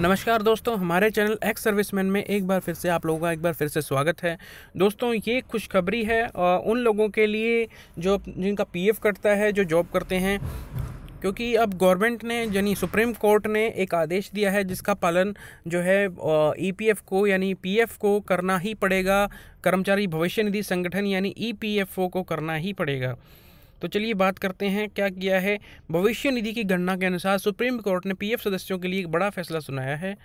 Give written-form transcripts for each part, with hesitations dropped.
नमस्कार दोस्तों, हमारे चैनल एक्स सर्विसमैन में एक बार फिर से आप लोगों का एक बार फिर से स्वागत है। दोस्तों, ये खुशखबरी है उन लोगों के लिए जो जिनका पीएफ कटता है, जो जॉब करते हैं, क्योंकि अब गवर्नमेंट ने यानी सुप्रीम कोर्ट ने एक आदेश दिया है जिसका पालन जो है ईपीएफ को यानी पीएफ को करना ही पड़ेगा। कर्मचारी भविष्य निधि संगठन यानी ईपीएफओ को करना ही पड़ेगा। तो चलिए बात करते हैं क्या किया है। भविष्य निधि की गणना के अनुसार सुप्रीम कोर्ट ने पीएफ सदस्यों के लिए एक बड़ा फैसला सुनाया है।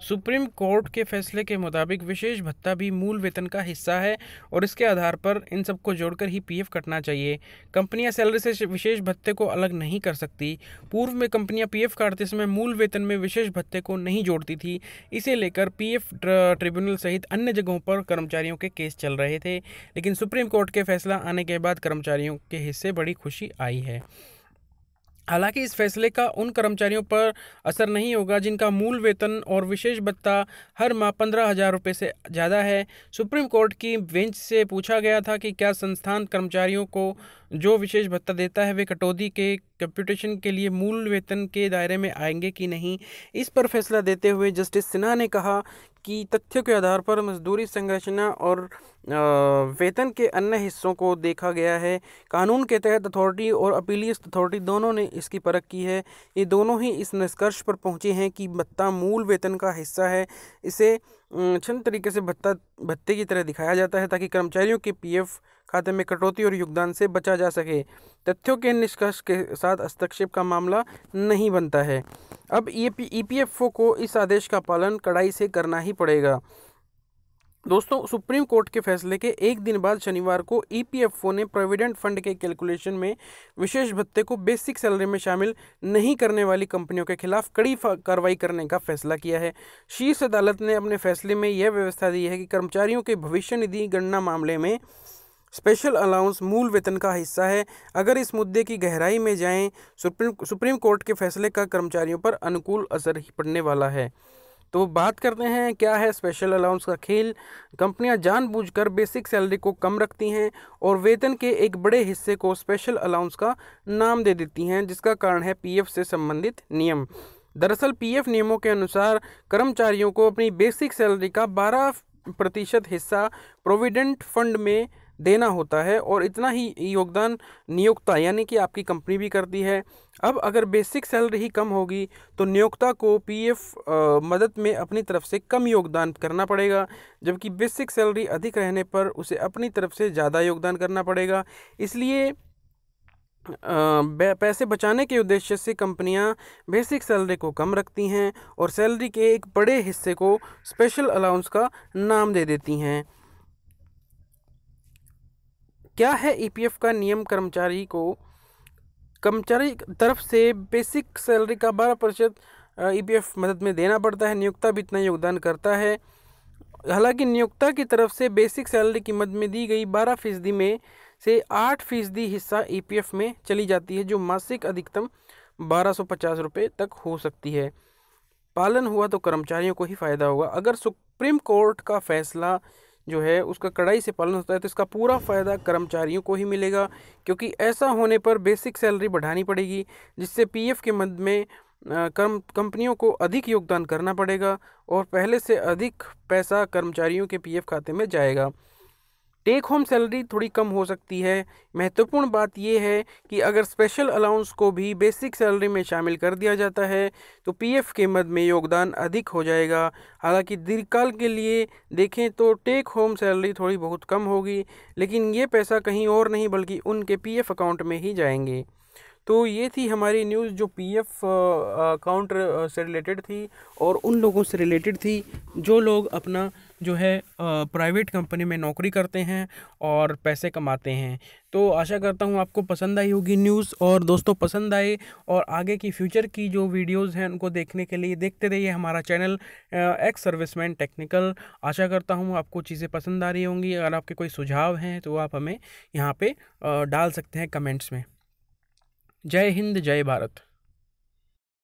सुप्रीम कोर्ट के फैसले के मुताबिक विशेष भत्ता भी मूल वेतन का हिस्सा है और इसके आधार पर इन सबको जोड़कर ही पीएफ कटना चाहिए। कंपनियां सैलरी से विशेष भत्ते को अलग नहीं कर सकती। पूर्व में कंपनियां पीएफ काटते समय मूल वेतन में विशेष भत्ते को नहीं जोड़ती थी। इसे लेकर पीएफ ट्रिब्यूनल सहित अन्य जगहों पर कर्मचारियों के केस चल रहे थे, लेकिन सुप्रीम कोर्ट के फैसला आने के बाद कर्मचारियों के हिस्से बड़ी खुशी आई है। हालांकि इस फैसले का उन कर्मचारियों पर असर नहीं होगा जिनका मूल वेतन और विशेष भत्ता हर माह 15,000 रुपये से ज़्यादा है। सुप्रीम कोर्ट की बेंच से पूछा गया था कि क्या संस्थान कर्मचारियों को जो विशेष भत्ता देता है वे कटौती के कंप्यूटेशन के लिए मूल वेतन के दायरे में आएंगे कि नहीं। इस पर फैसला देते हुए जस्टिस सिन्हा ने कहा कि तथ्यों के आधार पर मजदूरी संरचना और वेतन के अन्य हिस्सों को देखा गया है। कानून के तहत अथॉरिटी और अपीलियस्ट अथॉरिटी दोनों ने इसकी परख की है। ये दोनों ही इस निष्कर्ष पर पहुंचे हैं कि भत्ता मूल वेतन का हिस्सा है। इसे क्षण तरीके से भत्ते की तरह दिखाया जाता है ताकि कर्मचारियों के पीएफ खाते में कटौती और योगदान से बचा जा सके। तथ्यों के निष्कर्ष के साथ हस्तक्षेप का मामला नहीं बनता है। अब ईपीएफओ को इस आदेश का पालन कड़ाई से करना ही पड़ेगा। दोस्तों, सुप्रीम कोर्ट के फैसले के एक दिन बाद शनिवार को ईपीएफओ ने प्रोविडेंट फंड के कैलकुलेशन में विशेष भत्ते को बेसिक सैलरी में शामिल नहीं करने वाली कंपनियों के खिलाफ कड़ी कार्रवाई करने का फैसला किया है। शीर्ष अदालत ने अपने फैसले में यह व्यवस्था दी है कि कर्मचारियों के भविष्य निधि गणना मामले में स्पेशल अलाउंस मूल वेतन का हिस्सा है। अगर इस मुद्दे की गहराई में जाएं, सुप्रीम कोर्ट के फैसले का कर्मचारियों पर अनुकूल असर ही पड़ने वाला है। तो बात करते हैं क्या है स्पेशल अलाउंस का खेल। कंपनियां जानबूझकर बेसिक सैलरी को कम रखती हैं और वेतन के एक बड़े हिस्से को स्पेशल अलाउंस का नाम दे देती हैं, जिसका कारण है पीएफ से संबंधित नियम। दरअसल पीएफ नियमों के अनुसार कर्मचारियों को अपनी बेसिक सैलरी का 12% हिस्सा प्रोविडेंट फंड में देना होता है और इतना ही योगदान नियोक्ता यानी कि आपकी कंपनी भी करती है। अब अगर बेसिक सैलरी ही कम होगी तो नियोक्ता को पीएफ मदद में अपनी तरफ से कम योगदान करना पड़ेगा, जबकि बेसिक सैलरी अधिक रहने पर उसे अपनी तरफ से ज़्यादा योगदान करना पड़ेगा। इसलिए पैसे बचाने के उद्देश्य से कंपनियां बेसिक सैलरी को कम रखती हैं और सैलरी के एक बड़े हिस्से को स्पेशल अलाउंस का नाम दे देती हैं। क्या है ईपीएफ का नियम। कर्मचारी तरफ से बेसिक सैलरी का 12% ईपीएफ मदद में देना पड़ता है। नियोक्ता भी इतना योगदान करता है। हालांकि नियोक्ता की तरफ से बेसिक सैलरी की मद में दी गई 12% में से 8% हिस्सा ईपीएफ में चली जाती है, जो मासिक अधिकतम 1250 रुपये तक हो सकती है। पालन हुआ तो कर्मचारियों को ही फायदा होगा। अगर सुप्रीम कोर्ट का फैसला जो है उसका कड़ाई से पालन होता है तो इसका पूरा फ़ायदा कर्मचारियों को ही मिलेगा, क्योंकि ऐसा होने पर बेसिक सैलरी बढ़ानी पड़ेगी, जिससे पीएफ के मद में कंपनियों को अधिक योगदान करना पड़ेगा और पहले से अधिक पैसा कर्मचारियों के पीएफ खाते में जाएगा। टेक होम सैलरी थोड़ी कम हो सकती है। महत्वपूर्ण बात यह है कि अगर स्पेशल अलाउंस को भी बेसिक सैलरी में शामिल कर दिया जाता है तो पीएफ के मद में योगदान अधिक हो जाएगा। हालांकि दीर्घकाल के लिए देखें तो टेक होम सैलरी थोड़ी बहुत कम होगी, लेकिन ये पैसा कहीं और नहीं बल्कि उनके पीएफ अकाउंट में ही जाएंगे। तो ये थी हमारी न्यूज़ जो पीएफ अकाउंट से रिलेटेड थी और उन लोगों से रिलेटेड थी जो लोग अपना जो है प्राइवेट कंपनी में नौकरी करते हैं और पैसे कमाते हैं। तो आशा करता हूँ आपको पसंद आई होगी न्यूज़, और दोस्तों पसंद आए और आगे की फ्यूचर की जो वीडियोस हैं उनको देखने के लिए देखते रहिए हमारा चैनल एक्स सर्विसमैन टेक्निकल। आशा करता हूँ आपको चीज़ें पसंद आ रही होंगी। अगर आपके कोई सुझाव हैं तो आप हमें यहाँ पे डाल सकते हैं कमेंट्स में। जय हिंद, जय भारत।